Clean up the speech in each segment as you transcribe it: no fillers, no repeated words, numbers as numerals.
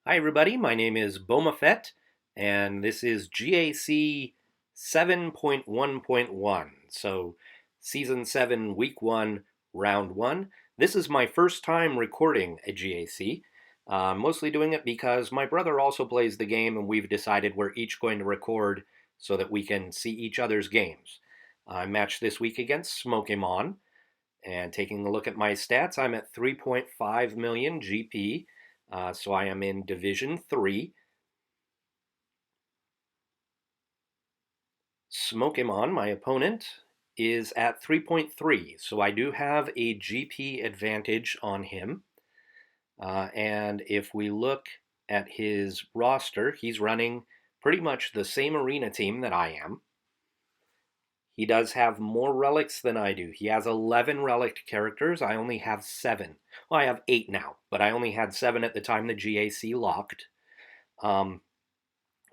Hi everybody, my name is Boma Fett, and this is GAC 7.1.1. So, Season 7, Week 1, Round 1. This is my first time recording a GAC. I'm mostly doing it because my brother also plays the game, and we've decided we're each going to record so that we can see each other's games. I matched this week against Smokemon, and taking a look at my stats, I'm at 3.5 million GP. So I am in Division 3. Smokemon, my opponent, is at 3.3. So I do have a GP advantage on him. And if we look at his roster, he's running pretty much the same arena team that I am. He does have more relics than I do. He has 11 relic characters. I only have 7. Well, I have 8 now, but I only had 7 at the time the GAC locked.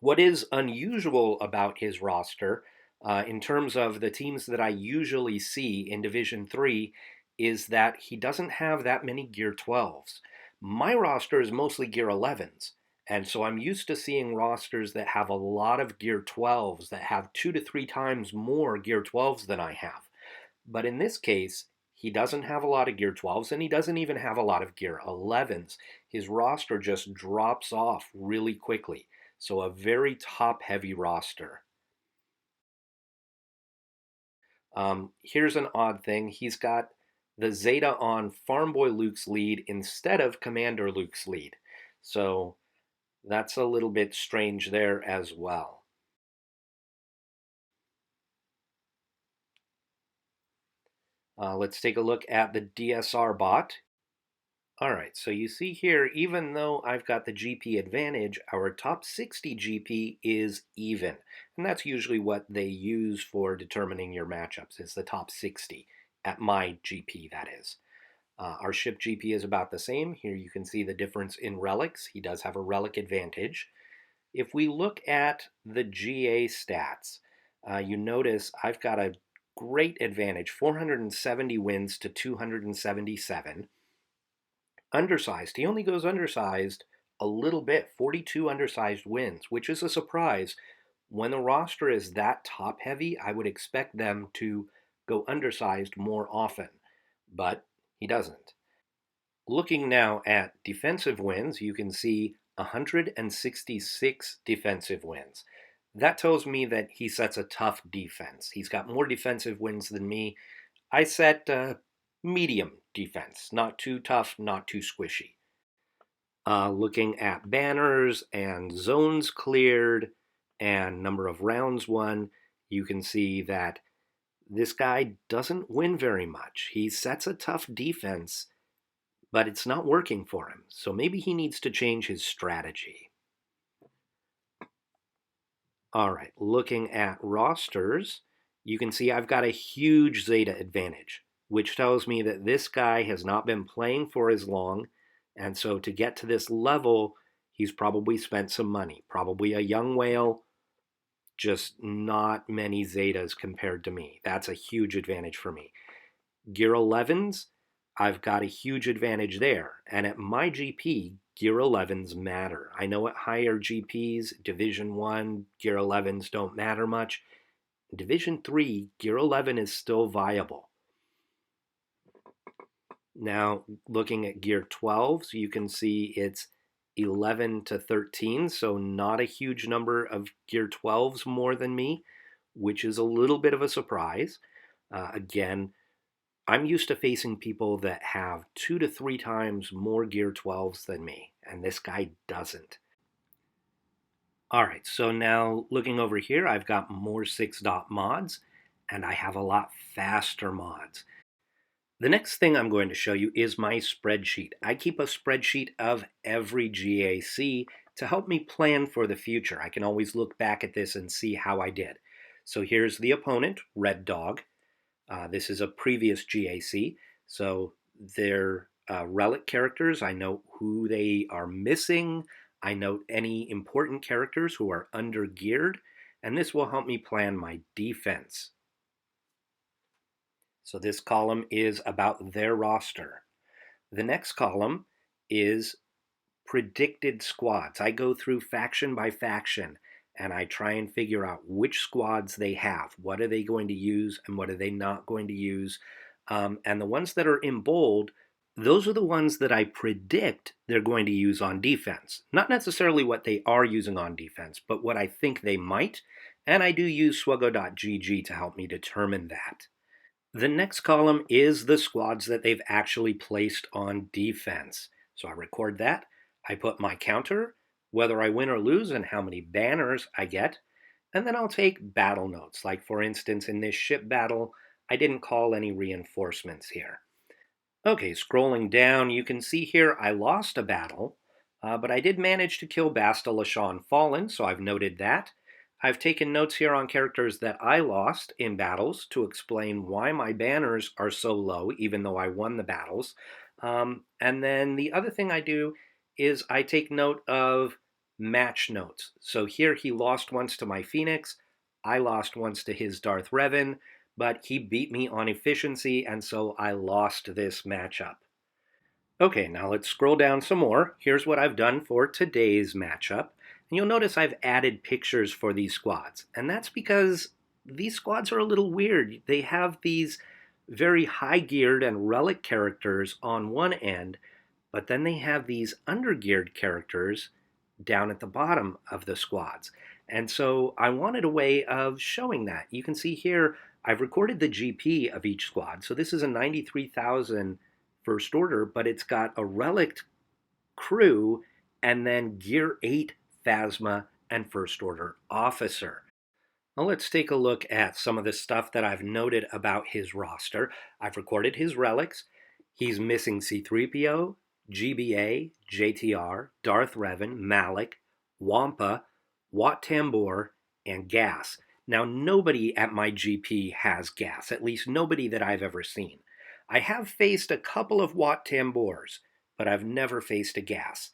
What is unusual about his roster, in terms of the teams that I usually see in Division 3, is that he doesn't have that many Gear 12s. My roster is mostly Gear 11s, and so I'm used to seeing rosters that have a lot of Gear 12s, that have 2 to 3 times more Gear 12s than I have. But in this case, he doesn't have a lot of Gear 12s, and he doesn't even have a lot of Gear 11s. His roster just drops off really quickly. So a very top-heavy roster. Here's an odd thing. He's got the Zeta on Farm Boy Luke's lead instead of Commander Luke's lead. So that's a little bit strange there as well. Let's take a look at the DSR bot. All right, so you see here, even though I've got the GP advantage, our top 60 GP is even. And that's usually what they use for determining your matchups, is the top 60, at my GP, that is. Our ship GP is about the same. Here you can see the difference in relics. He does have a relic advantage. If we look at the GA stats, you notice I've got a great advantage, 470 wins to 277. Undersized. He only goes undersized a little bit, 42 undersized wins, which is a surprise. When the roster is that top heavy, I would expect them to go undersized more often, but he doesn't. Looking now at defensive wins, you can see 166 defensive wins. That tells me that he sets a tough defense. He's got more defensive wins than me. I set medium defense, not too tough, not too squishy. Looking at banners and zones cleared and number of rounds won, you can see that this guy doesn't win very much. He sets a tough defense, but it's not working for him. So maybe he needs to change his strategy. All right, looking at rosters, you can see I've got a huge Zeta advantage, which tells me that this guy has not been playing for as long. And so to get to this level, he's probably spent some money. Probably a young whale, just not many Zetas compared to me. That's a huge advantage for me. Gear 11s, I've got a huge advantage there. And at my GP, Gear 11s matter. I know at higher GPs, Division 1, Gear 11s don't matter much. Division 3, Gear 11 is still viable. Now, looking at Gear 12s, you can see it's 11 to 13, so not a huge number of Gear 12s more than me, which is a little bit of a surprise. Again, I'm used to facing people that have 2 to 3 times more Gear 12s than me, and this guy doesn't. All right, so now looking over here, I've got more 6-dot mods, and I have a lot faster mods. The next thing I'm going to show you is my spreadsheet. I keep a spreadsheet of every GAC to help me plan for the future. I can always look back at this and see how I did. So here's the opponent, Red Dog. This is a previous GAC, so their relic characters, I note who they are missing. I note any important characters who are under-geared, and this will help me plan my defense. So this column is about their roster. The next column is predicted squads. I go through faction by faction and I try and figure out which squads they have. What are they going to use and what are they not going to use? And the ones that are in bold, those are the ones that I predict they're going to use on defense. Not necessarily what they are using on defense, but what I think they might. And I do use SWGOH to help me determine that. The next column is the squads that they've actually placed on defense. So I record that. I put my counter, whether I win or lose, and how many banners I get. And then I'll take battle notes. Like, for instance, in this ship battle, I didn't call any reinforcements here. Okay, scrolling down, you can see here I lost a battle, but I did manage to kill Basta Lashawn Fallen, so I've noted that. I've taken notes here on characters that I lost in battles to explain why my banners are so low, even though I won the battles. And then the other thing I do is I take note of match notes. So here he lost once to my Phoenix, I lost once to his Darth Revan, but he beat me on efficiency, and so I lost this matchup. Okay, now let's scroll down some more. Here's what I've done for today's matchup. And you'll notice I've added pictures for these squads. And that's because these squads are a little weird. They have these very high-geared and relic characters on one end, but then they have these under-geared characters down at the bottom of the squads. And so I wanted a way of showing that. You can see here I've recorded the GP of each squad. So this is a 93,000 first order, but it's got a relic crew and then gear 8 Phasma and first order officer. Now let's take a look at some of the stuff that I've noted about his roster. I've recorded his relics. He's missing C-3PO, GBA, JTR, Darth Revan, Malik, Wampa, Wat Tambor, and Gas. Now, nobody at my GP has Gas, at least nobody that I've ever seen. I have faced a couple of Wat Tambors, but I've never faced a Gas.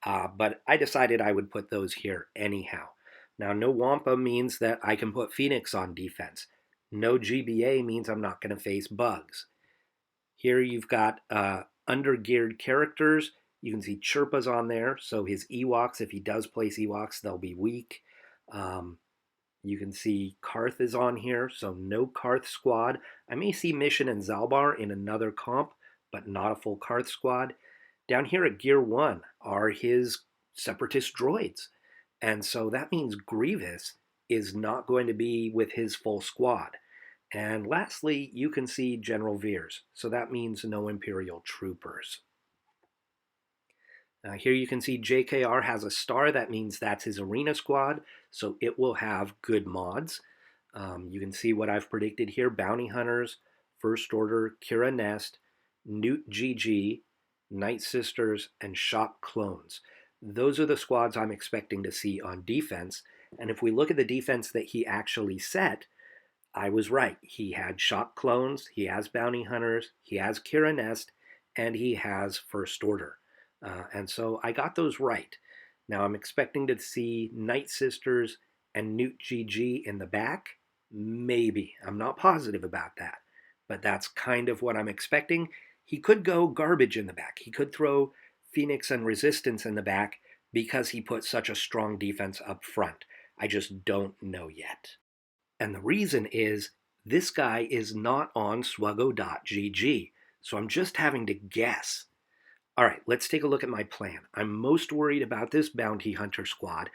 But I decided I would put those here anyhow. Now, no Wampa means that I can put Phoenix on defense. No GBA means I'm not going to face bugs. Here you've got under-geared characters. You can see Chirpa's on there, so his Ewoks, if he does place Ewoks, they'll be weak. You can see Karth is on here, so no Karth squad. I may see Mission and Zalbar in another comp, but not a full Karth squad. Down here at Gear 1 are his Separatist droids. And so that means Grievous is not going to be with his full squad. And lastly, you can see General Veers. So that means no Imperial troopers. Here you can see JKR has a star. That means that's his arena squad. So it will have good mods. You can see what I've predicted here. Bounty Hunters, First Order, Kira Nest, Newt GG, Night Sisters, and Shock Clones. Those are the squads I'm expecting to see on defense. And if we look at the defense that he actually set, I was right. He had Shock Clones, he has Bounty Hunters, he has Kira Nest, and he has First Order. And so I got those right. Now I'm expecting to see Night Sisters and Newt GG in the back. Maybe. I'm not positive about that. But that's kind of what I'm expecting. He could go garbage in the back. He could throw Phoenix and Resistance in the back because he put such a strong defense up front. I just don't know yet. And the reason is this guy is not on SWGOH.GG, so I'm just having to guess. All right, let's take a look at my plan. I'm most worried about this Bounty Hunter squad.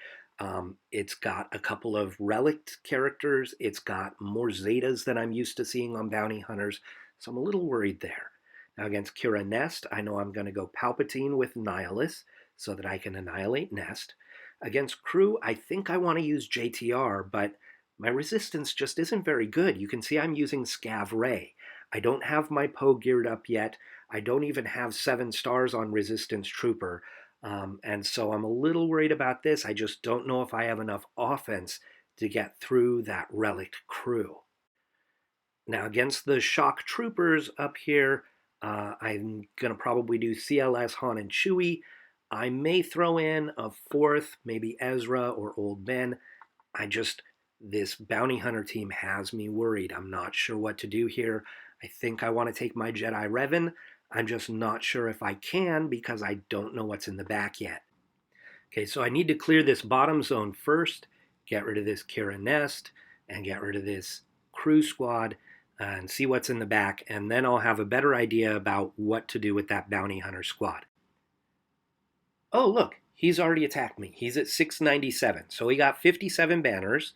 It's got a couple of relic characters. It's got more Zetas than I'm used to seeing on Bounty Hunters, so I'm a little worried there. Now against Kira Nest, I know I'm going to go Palpatine with Nihilus so that I can annihilate Nest. Against Crew, I think I want to use JTR, but my resistance just isn't very good. You can see I'm using Scav Ray. I don't have my Poe geared up yet. I don't even have 7 stars on Resistance Trooper. And so I'm a little worried about this. I just don't know if I have enough offense to get through that relic crew. Now against the Shock Troopers up here, I'm going to probably do CLS, Han, and Chewie. I may throw in a 4th, maybe Ezra or Old Ben. This Bounty Hunter team has me worried. I'm not sure what to do here. I think I want to take my Jedi Revan. I'm just not sure if I can because I don't know what's in the back yet. Okay, so I need to clear this bottom zone first, get rid of this Kira nest, and get rid of this crew squad, and see what's in the back, and then I'll have a better idea about what to do with that bounty hunter squad. Oh, look, he's already attacked me. He's at 697, so he got 57 banners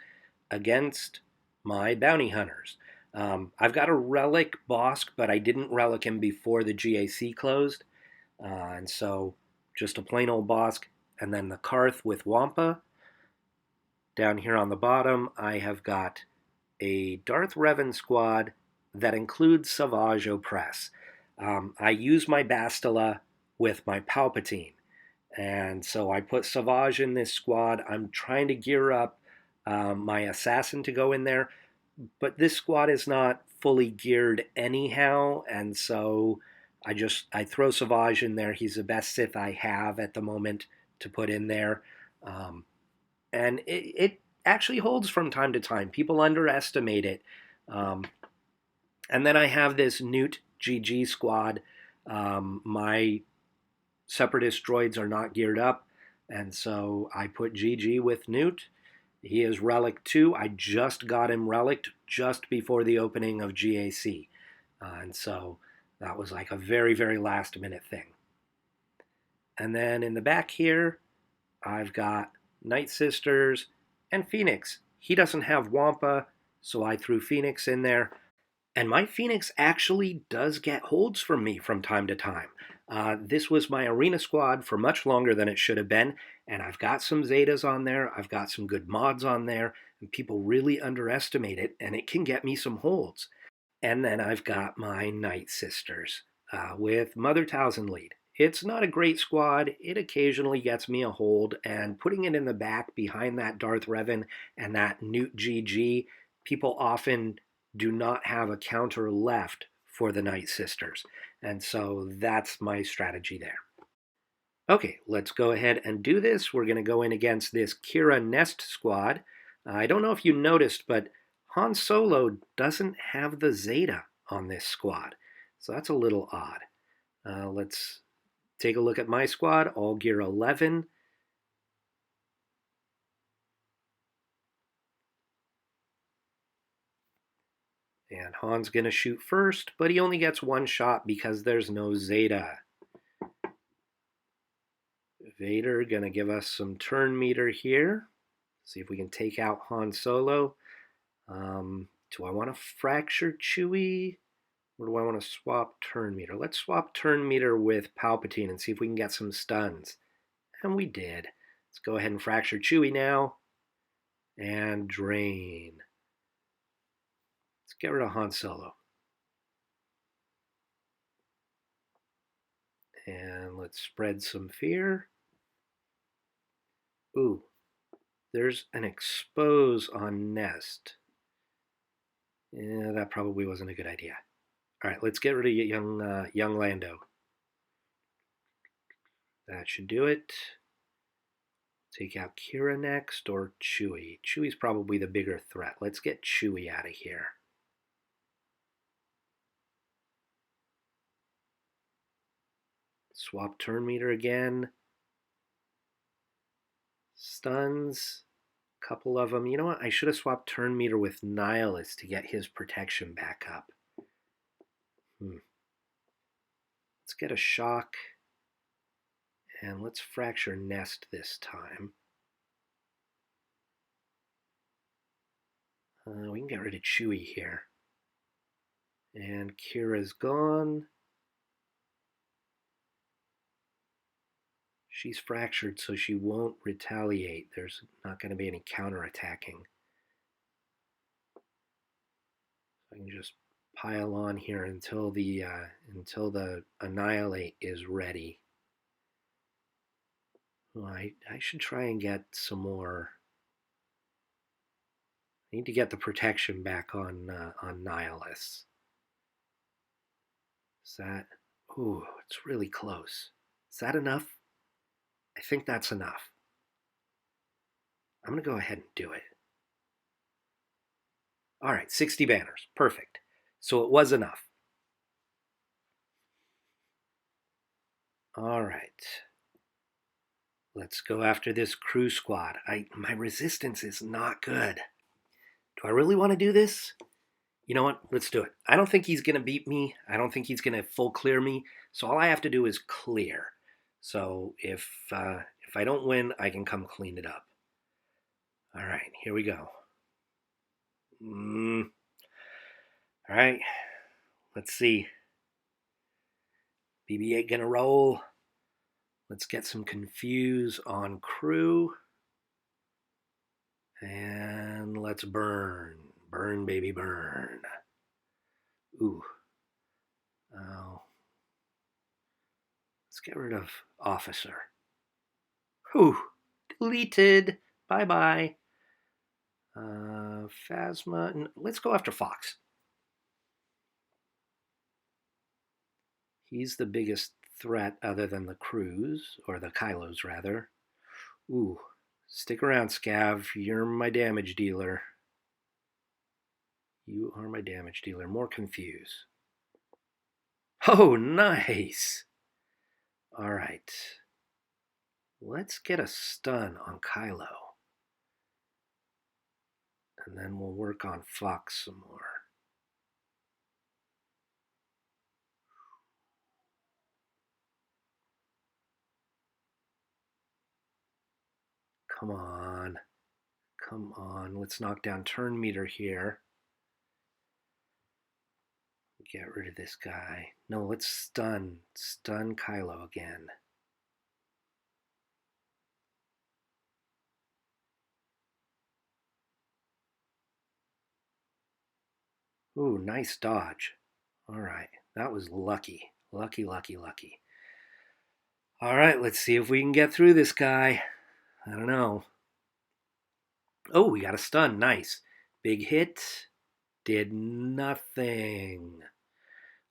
against my bounty hunters. I've got a relic Bosk, but I didn't relic him before the GAC closed, and so just a plain old Bosk. And then the Karth with Wampa. Down here on the bottom, I have got a Darth Revan squad that includes Savage Opress. I use my Bastila with my Palpatine. And so I put Savage in this squad. I'm trying to gear up my Assassin to go in there. But this squad is not fully geared anyhow. And so I throw Savage in there. He's the best Sith I have at the moment to put in there. And it actually holds from time to time. People underestimate it. And then I have this Newt GG squad. My Separatist droids are not geared up, and so I put GG with Newt. He is Relic 2. I just got him Relic just before the opening of GAC. And so that was like a very, very last minute thing. And then in the back here, I've got Night Sisters and Phoenix. He doesn't have Wampa, so I threw Phoenix in there. And my Phoenix actually does get holds from me from time to time. This was my arena squad for much longer than it should have been, and I've got some Zetas on there, I've got some good mods on there, and people really underestimate it, and it can get me some holds. And then I've got my Night Sisters with Mother Towson lead. It's not a great squad. It occasionally gets me a hold, and putting it in the back behind that Darth Revan and that Newt GG, people often do not have a counter left for the Night Sisters. And so that's my strategy there. Okay, let's go ahead and do this. We're going to go in against this Kira Nest squad. I don't know if you noticed, but Han Solo doesn't have the Zeta on this squad. So that's a little odd. Let's take a look at my squad, all gear 11. And Han's going to shoot first, but he only gets one shot because there's no Zeta. Vader going to give us some turn meter here. See if we can take out Han Solo. Do I want to fracture Chewie? Or do I want to swap turn meter? Let's swap turn meter with Palpatine and see if we can get some stuns. And we did. Let's go ahead and fracture Chewie now. And drain. Let's get rid of Han Solo. And let's spread some fear. Ooh, there's an expose on Nest. Yeah, that probably wasn't a good idea. All right, let's get rid of young Lando. That should do it. Take out Kira next, or Chewie. Chewie's probably the bigger threat. Let's get Chewie out of here. Swap turn meter again. Stuns. Couple of them. You know what? I should have swapped turn meter with Nihilus to get his protection back up. Let's get a shock. And let's fracture Nest this time. We can get rid of Chewie here. And Kira's gone. She's fractured, so she won't retaliate. There's not going to be any counterattacking. I can just pile on here until the Annihilate is ready. Well, I should try and get some more. I need to get the protection back on Nihilus. Is that? Ooh, it's really close. Is that enough? I think that's enough. I'm going to go ahead and do it. All right, 60 banners. Perfect. So it was enough. All right. Let's go after this crew squad. My resistance is not good. Do I really want to do this? You know what? Let's do it. I don't think he's going to beat me. I don't think he's going to full clear me. So all I have to do is clear. So if I don't win, I can come clean it up. All right, here we go. All right, let's see. BB-8 gonna roll. Let's get some confuse on crew. And let's burn. Burn, baby, burn. Ooh. Oh. Let's get rid of officer. Whew. Deleted. Bye-bye. Phasma. Let's go after Fox. He's the biggest threat other than the crews, or the Kylos, rather. Ooh. Stick around, Scav. You're my damage dealer. You are my damage dealer. More confuse. Oh, nice. All right. Let's get a stun on Kylo. And then we'll work on Fox some more. Come on. Come on. Let's knock down turn meter here. Get rid of this guy. No, let's stun Kylo again. Ooh, nice dodge. All right, that was lucky. Lucky, lucky, lucky. All right, let's see if we can get through this guy. I don't know. Oh, we got a stun. Nice. Big hit. Did nothing.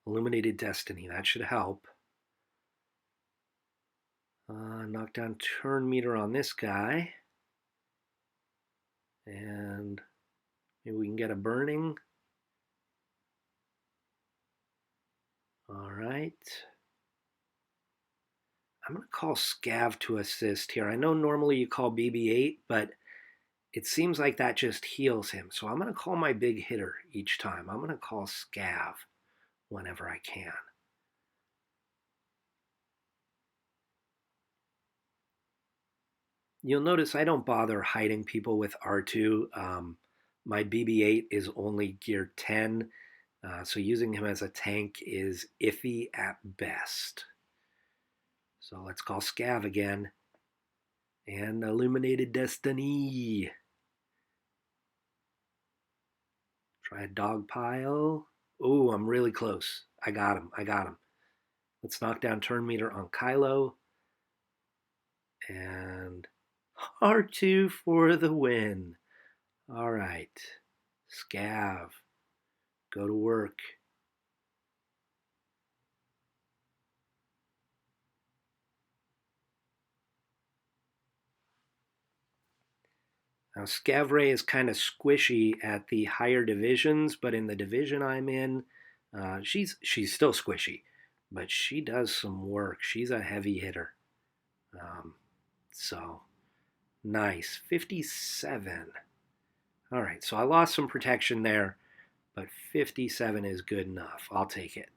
Illuminated Destiny. That should help. Knock down turn meter on this guy. And maybe we can get a burning. All right. I'm going to call Scav to assist here. I know normally you call BB-8, but it seems like that just heals him. So I'm going to call my big hitter each time. I'm going to call Scav whenever I can. You'll notice I don't bother hiding people with R2. My BB-8 is only gear 10, so using him as a tank is iffy at best. So let's call Scav again. And Illuminated Destiny. Try a dog pile. Oh, I'm really close. I got him. Let's knock down turn meter on Kylo. And R2 for the win. All right. Scav. Go to work. Now, Scavray is kind of squishy at the higher divisions, but in the division I'm in, she's still squishy, but she does some work. She's a heavy hitter. So, nice. 57. All right, so I lost some protection there, but 57 is good enough. I'll take it.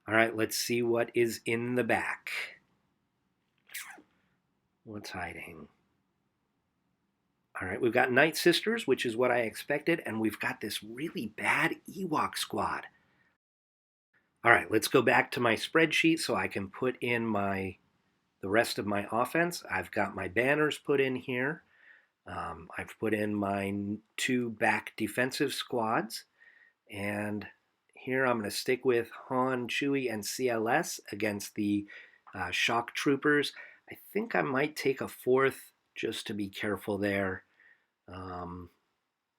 All right, let's see what is in the back. What's hiding? All right, we've got Night Sisters, which is what I expected, and we've got this really bad Ewok squad. All right, let's go back to my spreadsheet so I can put in the rest of my offense. I've got my banners put in here. I've put in my 2 back defensive squads, and here I'm going to stick with Han, Chewie, and CLS against the shock troopers. I think I might take a 4th just to be careful there.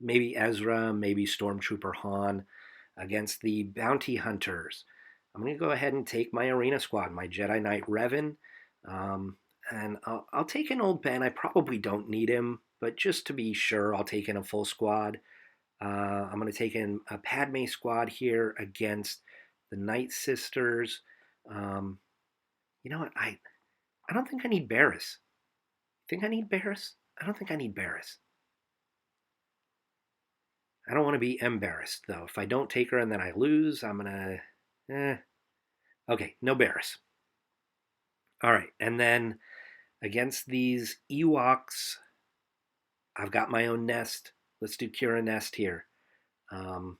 Maybe Ezra, maybe Stormtrooper Han against the bounty hunters. I'm going to go ahead and take my arena squad, my Jedi Knight Revan, and I'll take an old Ben. I probably don't need him, but just to be sure, I'll take in a full squad. I'm going to take in a Padme squad here against the Night Sisters. You know what? I don't think I need Barris. Think I need Barris? I don't think I need Barris. I don't want to be embarrassed, though. If I don't take her and then I lose, I'm going to... Okay, no Barris. All right, and then against these Ewoks, I've got my own nest. Let's do Kira Nest here. Um,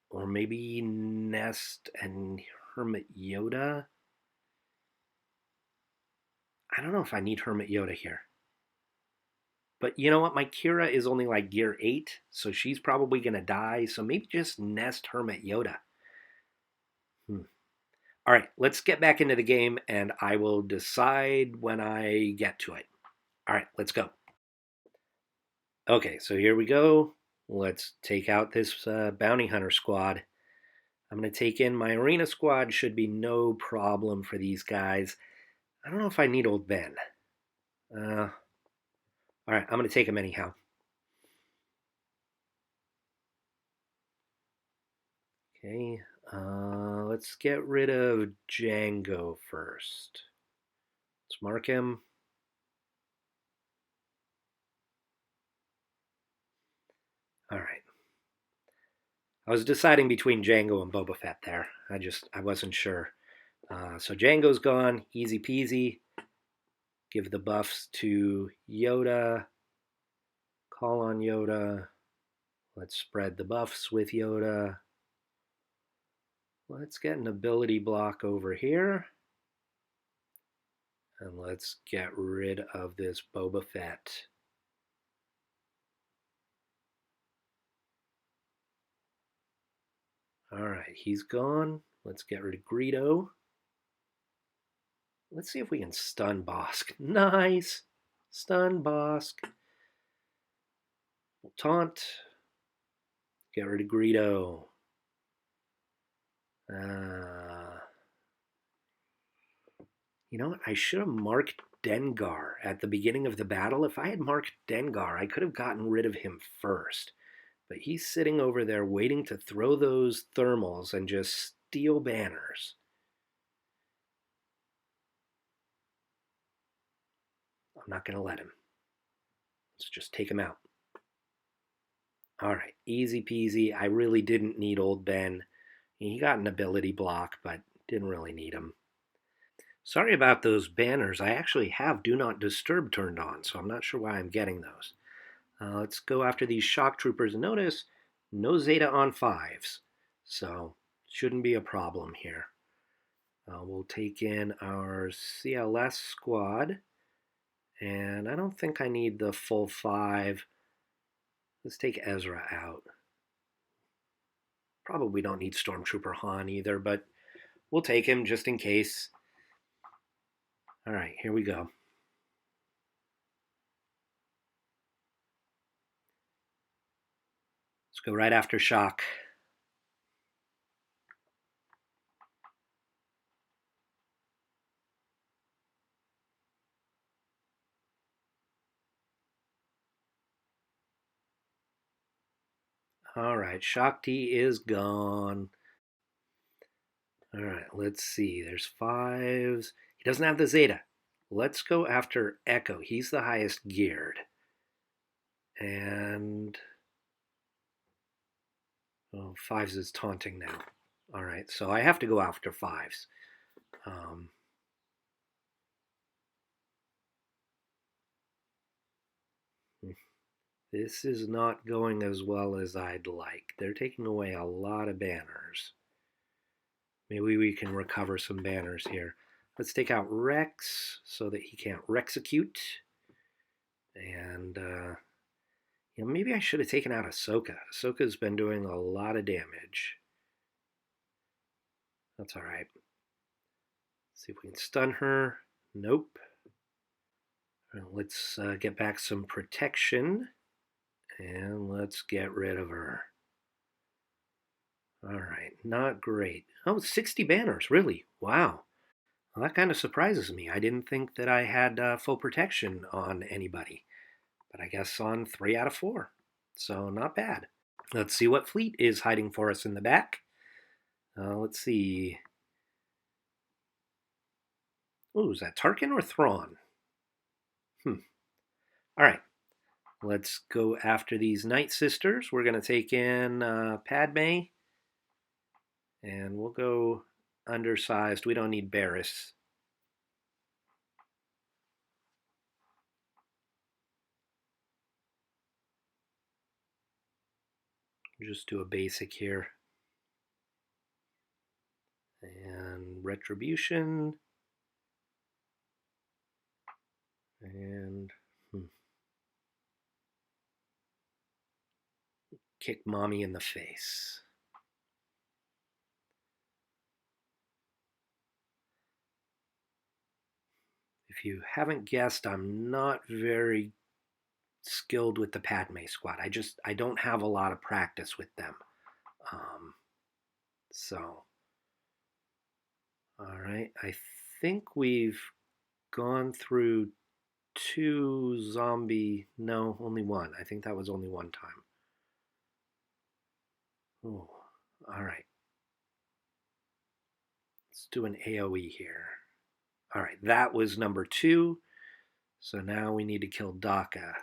or maybe Nest and Hermit Yoda. I don't know if I need Hermit Yoda here. But you know what? My Kira is only like gear 8, so she's probably going to die. So maybe just Nest Hermit Yoda. All right, let's get back into the game and I will decide when I get to it. All right, let's go. Okay, so here we go. Let's take out this bounty hunter squad. I'm going to take in my arena squad. Should be no problem for these guys. I don't know if I need old Ben. All right, I'm going to take him anyhow. Okay, let's get rid of Django first. Let's mark him. All right. I was deciding between Django and Boba Fett there. I wasn't sure. So Django's gone, easy peasy. Give the buffs to Yoda. Call on Yoda. Let's spread the buffs with Yoda. Let's get an ability block over here. And let's get rid of this Boba Fett. All right, he's gone. Let's get rid of Greedo. Let's see if we can stun Bosk. Nice. Stun Bosk. We'll taunt. Get rid of Greedo. You know what? I should have marked Dengar at the beginning of the battle. If I had marked Dengar, I could have gotten rid of him first. But he's sitting over there waiting to throw those thermals and just steal banners. I'm not going to let him. Let's just take him out. All right, easy peasy. I really didn't need old Ben. He got an ability block, but didn't really need him. Sorry about those banners. I actually have Do Not Disturb turned on, so I'm not sure why I'm getting those. Let's go after these shock troopers. Notice no Zeta on 5s, so shouldn't be a problem here. We'll take in our CLS squad, and I don't think I need the full 5. Let's take Ezra out. Probably don't need Stormtrooper Han either, but we'll take him just in case. All right, here we go. Let's go right after shock. All right, Shock T is gone. All right, let's see. There's 5s. He doesn't have the Zeta. Let's go after Echo. He's the highest geared. And 5s is taunting now. All right, so I have to go after 5s. This is not going as well as I'd like. They're taking away a lot of banners. Maybe we can recover some banners here. Let's take out Rex so that he can't Rexecute. And, maybe I should have taken out Ahsoka. Ahsoka's been doing a lot of damage. That's all right. Let's see if we can stun her. Nope. Let's get back some protection. And let's get rid of her. All right, not great. Oh, 60 banners, really? Wow. Well, that kind of surprises me. I didn't think that I had full protection on anybody. But I guess on 3 out of 4. So not bad. Let's see what fleet is hiding for us in the back. Let's see. Ooh, is that Tarkin or Thrawn? All right. Let's go after these Night Sisters. We're going to take in Padme, and we'll go undersized. We don't need Barriss. Just do a basic here. And Retribution. And kick mommy in the face. If you haven't guessed, I'm not very skilled with the Padme squad. I don't have a lot of practice with them. So, all right. I think we've gone through two zombie. No, only one. I think that was only one time. Oh, all right. Let's do an AoE here. All right, that was number 2. So now we need to kill Daka.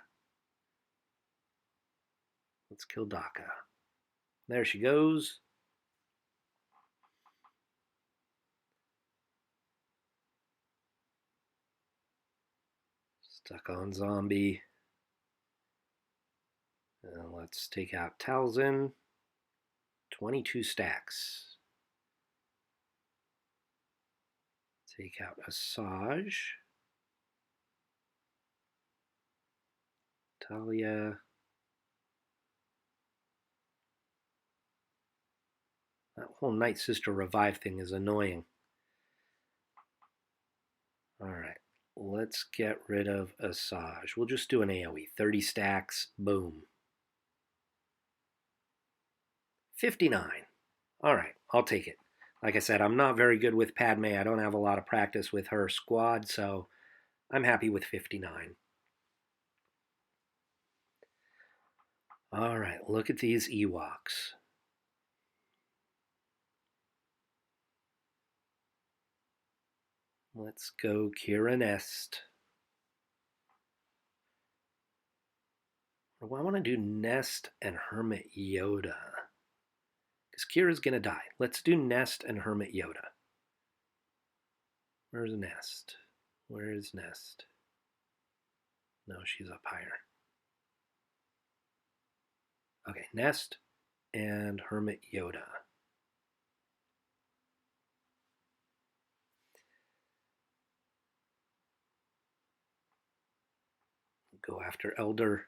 Let's kill Daka. There she goes. Stuck on zombie. And let's take out Talzin. 22 stacks. Take out Asajj. Talia. That whole Night Sister revive thing is annoying. All right, let's get rid of Asajj. We'll just do an AoE. 30 stacks. Boom. 59. All right, I'll take it. Like I said, I'm not very good with Padme. I don't have a lot of practice with her squad, so I'm happy with 59. All right, look at these Ewoks. Let's go Kira Nest. Well, I want to do Nest and Hermit Yoda. Because Kira's going to die. Let's do Nest and Hermit Yoda. Where's Nest? Where is Nest? No, she's up higher. Okay, Nest and Hermit Yoda. Go after Elder.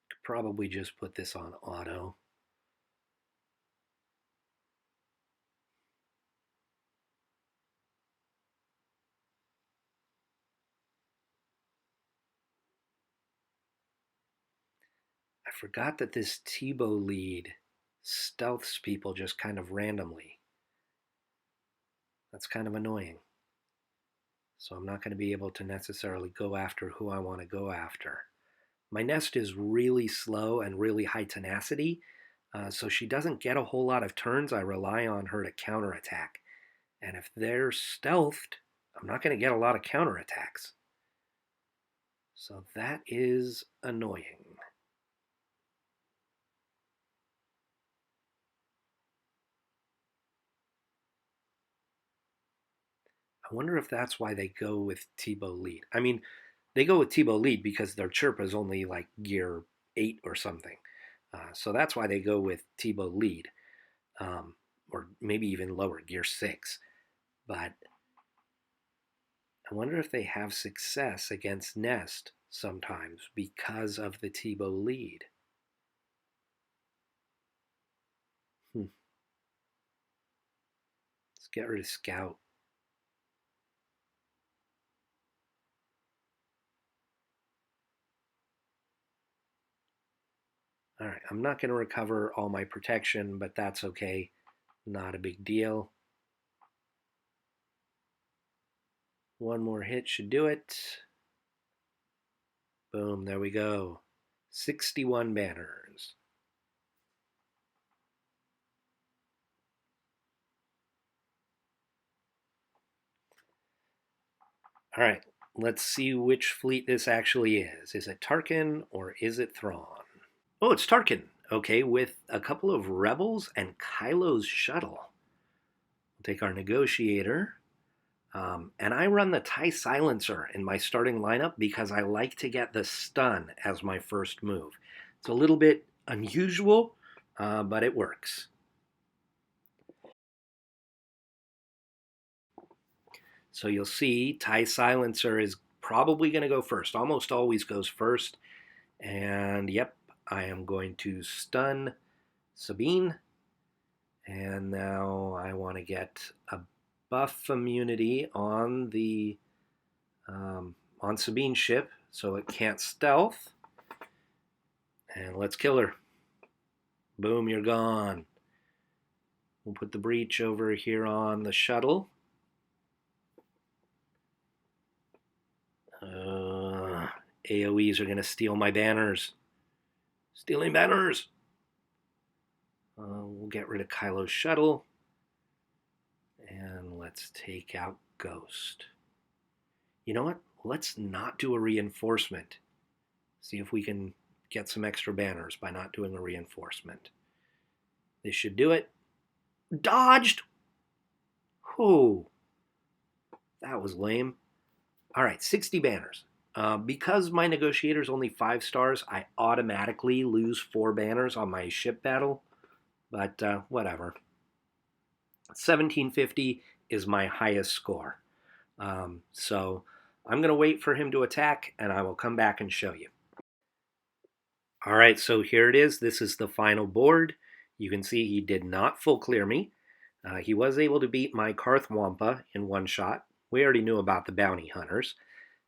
Could probably just put this on auto. I forgot that this Tebow lead stealths people just kind of randomly. That's kind of annoying. So I'm not going to be able to necessarily go after who I want to go after. My Nest is really slow and really high tenacity, so she doesn't get a whole lot of turns. I rely on her to counterattack. And if they're stealthed, I'm not going to get a lot of counterattacks. So that is annoying. I wonder if that's why they go with Tebow lead. I mean, they go with Tebow lead because their chirp is only like gear 8 or something. So that's why they go with Tebow lead, or maybe even lower, gear 6. But I wonder if they have success against Nest sometimes because of the Tebow lead. Let's get rid of Scout. All right, I'm not going to recover all my protection, but that's okay. Not a big deal. One more hit should do it. Boom, there we go. 61 banners. All right, let's see which fleet this actually is. Is it Tarkin or is it Thrawn? Oh, it's Tarkin. Okay, with a couple of rebels and Kylo's shuttle. We'll take our negotiator. And I run the TIE Silencer in my starting lineup because I like to get the stun as my first move. It's a little bit unusual, but it works. So you'll see TIE Silencer is probably going to go first. Almost always goes first. And yep, I am going to stun Sabine. And now I want to get a buff immunity on the on Sabine's ship so it can't stealth. And let's kill her. Boom, you're gone. We'll put the breach over here on the shuttle. AoEs are going to steal my banners. Stealing banners! We'll get rid of Kylo's shuttle. And let's take out Ghost. You know what? Let's not do a reinforcement. See if we can get some extra banners by not doing a reinforcement. This should do it. Dodged! Oh, that was lame. All right, 60 banners. Because my negotiator is only 5 stars, I automatically lose 4 banners on my ship battle. But whatever. 1750 is my highest score. So I'm going to wait for him to attack, and I will come back and show you. All right, so here it is. This is the final board. You can see he did not full clear me. He was able to beat my Karth Wampa in one shot. We already knew about the bounty hunters.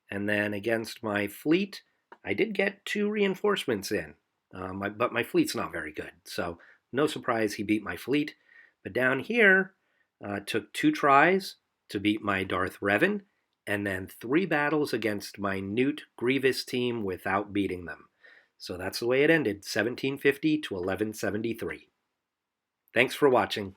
And then against my fleet, I did get 2 reinforcements in. But my fleet's not very good. So no surprise he beat my fleet. But down here, took 2 tries to beat my Darth Revan, and then 3 battles against my Newt Grievous team without beating them. So that's the way it ended, 1750 to 1173. Thanks for watching.